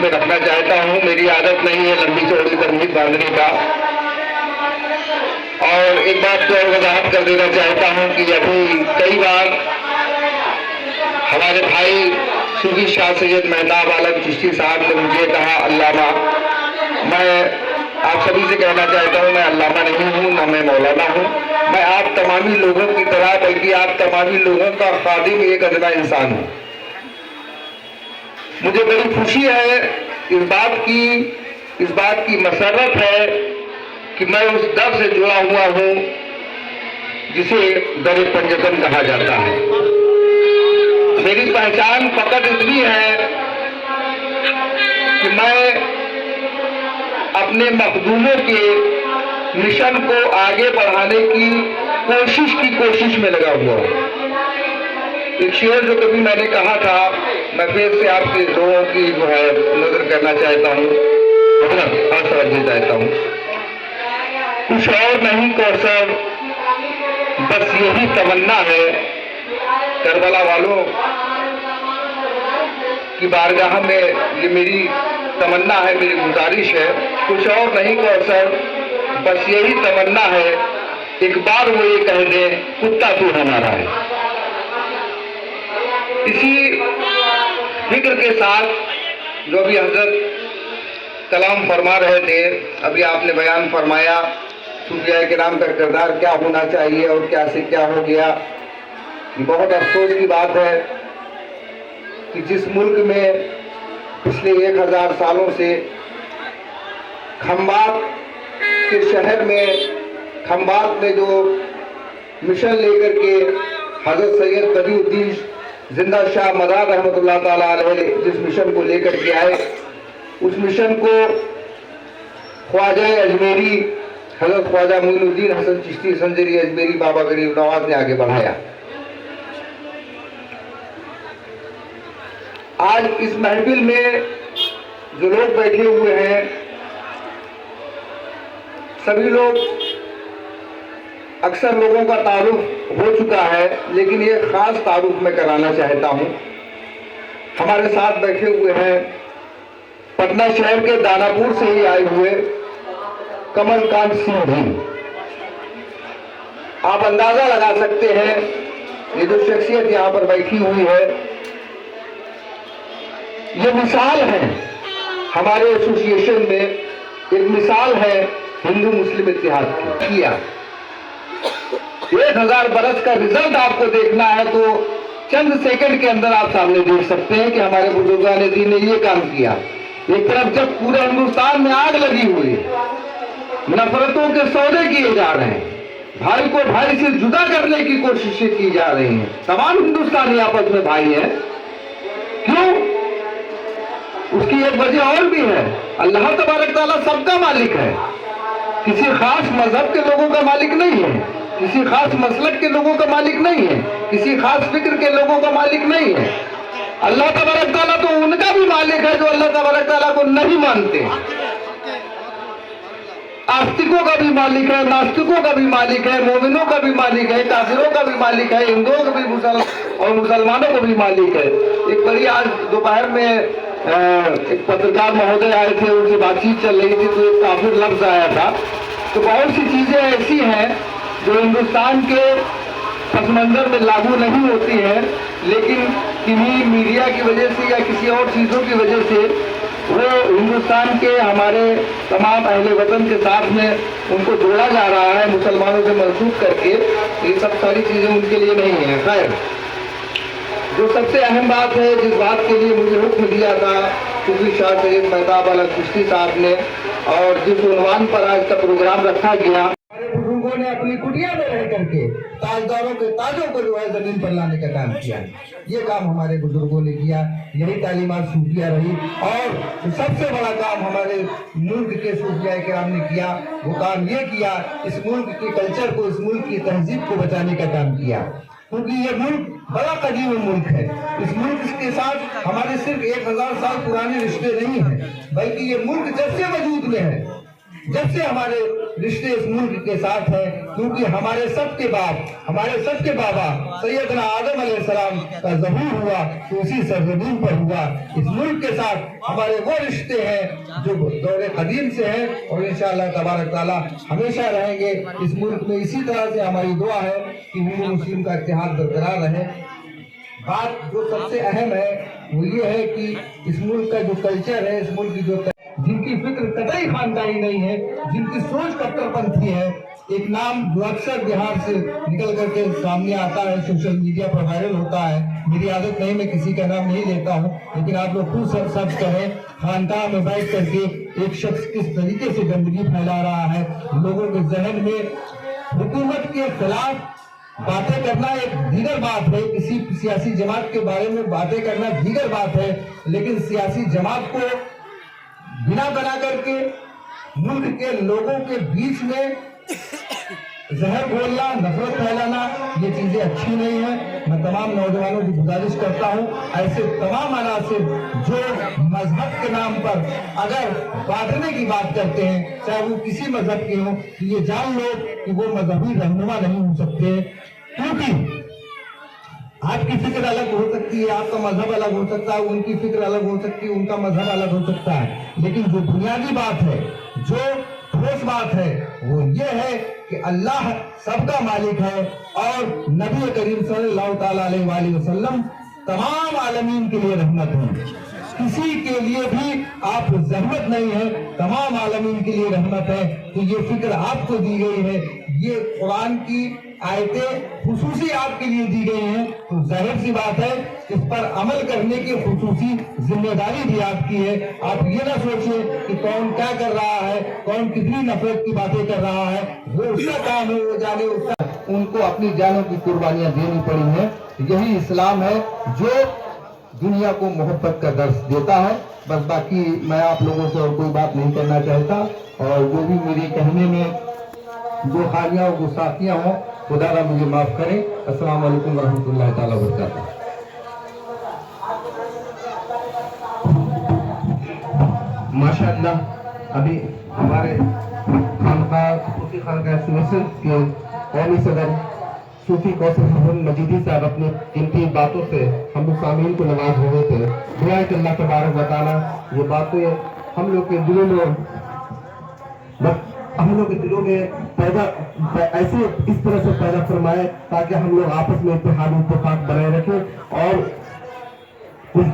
میں رکھنا چاہتا ہوں. میری عادت نہیں ہے لمبی چوڑی تمہید باندھنے کا. اور ایک بات کو اور وضاحت کر دینا چاہتا ہوں کہ ابھی کئی بار ہمارے بھائی صوفی شاہ سید مہتاب عالم چشتی صاحب نے مجھے کہا علامہ. میں آپ سبھی سے کہنا چاہتا ہوں میں علامہ نہیں ہوں، نہ میں مولانا ہوں. میں آپ تمامی لوگوں کی طرح بلکہ آپ تمامی لوگوں کا خادم ایک ادنا انسان ہوں. مجھے بڑی خوشی ہے، اس بات کی مسرت ہے کہ میں اس در سے جڑا ہوا ہوں جسے در پنجتن کہا جاتا ہے. میری پہچان فقط اتنی ہے کہ میں اپنے مخدوموں کے مشن کو آگے بڑھانے کی کوشش میں لگا ہوا ہوں. ایک شعر جو کبھی میں نے کہا تھا، میں پھر سے آپ کے لوگوں کی جو ہے نظر کرنا چاہتا ہوں، اور سمجھنا چاہتا ہوں. کچھ اور نہیں کوثر، بس یہی تمنا ہے. کربلا والوں کی بارگاہ میں یہ میری تمنا ہے، میری گزارش ہے. کچھ اور نہیں کوثر، بس یہی تمنا ہے، ایک بار وہ یہ کہہ دیں کتا تو ہمارا ہے. اسی فکر کے ساتھ جو ابھی حضرت کلام فرما رہے تھے، ابھی آپ نے بیان فرمایا صوفیاء کرام کا کردار کیا ہونا چاہیے اور کیا سے کیا ہو گیا. یہ بہت افسوس کی بات ہے کہ جس ملک میں پچھلے 1000 سالوں سے کھمبات کے شہر میں کھمبات میں جو مشن لے کر کے حضرت سید بدیع الدین زندہ شاہ مدار رحمۃ اللہ تعالیٰ علیہ جس مشن کو لے کر کے آئے، اس مشن کو خواجہ اجمیری حضرت خواجہ معین الدین حسن چشتی سنجری اجمیری بابا غریب نواز نے آگے بڑھایا. آج اس محفل میں جو لوگ بیٹھے ہوئے ہیں سبھی لوگ اکثر لوگوں کا تعارف ہو چکا ہے، لیکن یہ خاص تعارف میں کرانا چاہتا ہوں. ہمارے ساتھ بیٹھے ہوئے ہیں پٹنہ شہر کے داناپور سے ہی آئے ہوئے کمل کانت سنگھ جی. آپ اندازہ لگا سکتے ہیں یہ جو شخصیت یہاں پر بیٹھی ہوئی ہے یہ مثال ہے ہمارے ایسوسی ایشن میں، ایک مثال ہے ہندو مسلم اتحاد کی. 1000 برس کا رزلٹ آپ کو دیکھنا ہے تو چند سیکنڈ کے اندر آپ سامنے دیکھ سکتے ہیں کہ ہمارے بزرگان دین نے یہ کام کیا. ایک طرف جب پورے ہندوستان میں آگ لگی ہوئی، نفرتوں کے سودے کیے جا رہے ہیں، بھائی کو بھائی سے جدا کرنے کی کوششیں کی جا رہی ہیں، تمام ہندوستانی آپس میں بھائی ہیں. کیوں؟ اس کی ایک وجہ اور بھی ہے. اللہ تبارک تعالیٰ سب کا مالک ہے، کسی خاص مذہب کے لوگوں کا مالک نہیں ہے، کسی خاص مسلک کے لوگوں کا مالک نہیں ہے، کسی خاص فکر کے لوگوں کا مالک نہیں ہے. اللہ تبارک تعالیٰ تو ان کا بھی مالک ہے جو اللہ تبارک تعالیٰ کو نہیں مانتے. آستکوں کا بھی مالک ہے، ناستکوں کا بھی مالک ہے، مومنوں کا بھی مالک ہے، کافروں کا بھی مالک ہے، ہندوؤں کا بھی اور مسلمانوں کو بھی مالک ہے. ایک بڑی آج دوپہر میں ایک پترکار مہودے آئے تھے، ان سے بات چیت چل رہی تھی تو ایک کافر لفظ آیا تھا. تو بہت سی چیزیں ایسی ہیں جو ہندوستان کے پس منظر میں لاگو نہیں ہوتی ہیں، لیکن کنہیں میڈیا کی وجہ سے یا کسی اور چیزوں کی وجہ سے وہ ہندوستان کے ہمارے تمام اہل وطن کے ساتھ میں ان کو جوڑا جا رہا ہے مسلمانوں سے منسوخ کر کے. یہ سب ساری چیزیں ان کے لیے نہیں ہیں. خیر، جو سب سے اہم بات ہے، جس بات کے لیے مجھے حکم دیا تھا صوفی شاہ سید مہتاب عالم چشتی صاحب نے، اور جس عنوان پر آج کا پروگرام رکھا گیا، ہمارے بزرگوں نے اپنی کٹیا میں رہ کر کے تاجداروں کے تاجوں کو جو ہے زمین پر لانے کا کام کیا. یہ کام ہمارے بزرگوں نے کیا، یہی تعلیمات صوفیہ رہی. اور سب سے بڑا کام ہمارے ملک کے صوفیاء کرام نے کیا، وہ کام یہ کیا اس ملک کے کلچر کو، اس ملک کی تہذیب کو بچانے کا کام کیا. کیونکہ یہ ملک بڑا قدیم ملک ہے. اس ملک کے ساتھ ہمارے صرف 1000 سال پرانے رشتے نہیں ہیں، بلکہ یہ ملک جب سے وجود میں ہے، جب سے ہمارے رشتے اس ملک کے ساتھ ہیں، کیونکہ ہمارے سب کے باپ، ہمارے سب کے بابا سیدنا آدم علیہ السلام کا ظہور ہوا تو اسی سرزمین پر ہوا۔ اس ملک کے ساتھ ہمارے وہ رشتے ہیں جو دور قدیم سے ہیں اور انشاءاللہ تبارک تعالیٰ ہمیشہ رہیں گے۔ اس ملک میں اسی طرح سے ہماری دعا ہے کہ ہندو مسلم کا اتحاد برقرار رہے۔ بات جو سب سے اہم ہے وہ یہ ہے کہ اس ملک کا جو کلچر ہے، اس ملک کی جن کی فکر قطعی خاندانی نہیں ہے، جن کی سوچ کٹر پنتھی ہے، ایک نام جو اکثر بہار سے نکل کر کے سامنے آتا ہے، سوشل میڈیا پر وائرل ہوتا ہے، میری عادت نہیں، میں کسی کا نام نہیں لیتا ہوں، لیکن آپ لوگ خود سرچ کریں، خانقاہ میں بیٹھ کر کے ایک شخص کس طریقے سے گندگی پھیلا رہا ہے، لوگوں کے ذہن میں حکومت کے خلاف باتیں کرنا ایک دیگر بات ہے، کسی سیاسی جماعت کے بارے میں باتیں کرنا دیگر بات ہے، لیکن سیاسی جماعت کو بنا بنا کر کے ملک کے لوگوں کے بیچ میں زہر گھولنا، نفرت پھیلانا، یہ چیزیں اچھی نہیں ہیں۔ میں تمام نوجوانوں کی گزارش کرتا ہوں، ایسے تمام عناصر جو مذہب کے نام پر اگر بانٹنے کی بات کرتے ہیں، چاہے وہ کسی مذہب کے ہوں، تو یہ جان لو کہ وہ مذہبی رہنما نہیں ہو سکتے، کیونکہ آپ کی فکر الگ ہو سکتی ہے، آپ کا مذہب الگ ہو سکتا ہے، ان کی فکر الگ ہو سکتی ہے، ان کا مذہب الگ ہو سکتا ہے، لیکن جو بنیادی بات ہے، جو ٹھوس بات ہے، وہ یہ ہے کہ اللہ سب کا مالک ہے اور نبی کریم صلی اللہ تعالیٰ علیہ وآلہ وسلم تمام عالمین کے لیے رحمت ہے، کسی کے لیے بھی آپ زحمت نہیں ہے، تمام عالمین کے لیے رحمت ہے۔ تو یہ فکر آپ کو دی گئی ہے، یہ قرآن کی آیتیں خصوصی آپ کے لیے دی گئی ہیں، تو ظاہر سی بات ہے اس پر عمل کرنے کی خصوصی ذمہ داری بھی آپ کی ہے۔ آپ یہ نہ سوچیں کہ کون کیا کر رہا ہے، کون کتنی نفرت کی باتیں کر رہا ہے، وہ اس کا کام ہے، وہ جانے اس کا، ان کو اپنی جانوں کی قربانیاں دینی پڑی ہیں۔ یہی اسلام ہے جو دنیا کو محبت کا درس دیتا ہے۔ بس باقی میں آپ لوگوں سے اور کوئی بات نہیں کرنا چاہتا، اور جو بھی میرے کہنے میں جو خامیاں اور گستاخیاں ہوں، خدا را مجھے معاف کریں۔ السلام علیکم ورحمۃ اللہ تعالیٰ وبرکاتہ۔ ماشاءاللہ ابھی ہمارے خانقاہ صوفی خانقاہ سویسن کے قومی صدر صوفی کوثر محمد مجیدی صاحب اپنی قیمتی باتوں سے ہم سامعین کو نواز ہوئے تھے۔ دعا ہے کہ اللہ تبارک و تعالیٰ یہ باتیں ہم لوگ کے دلوں میں پیدا ایسے اس طرح سے پیدا فرمائے تاکہ ہم لوگ آپس میں اتحاد اتفاق بنائے رکھیں اور اس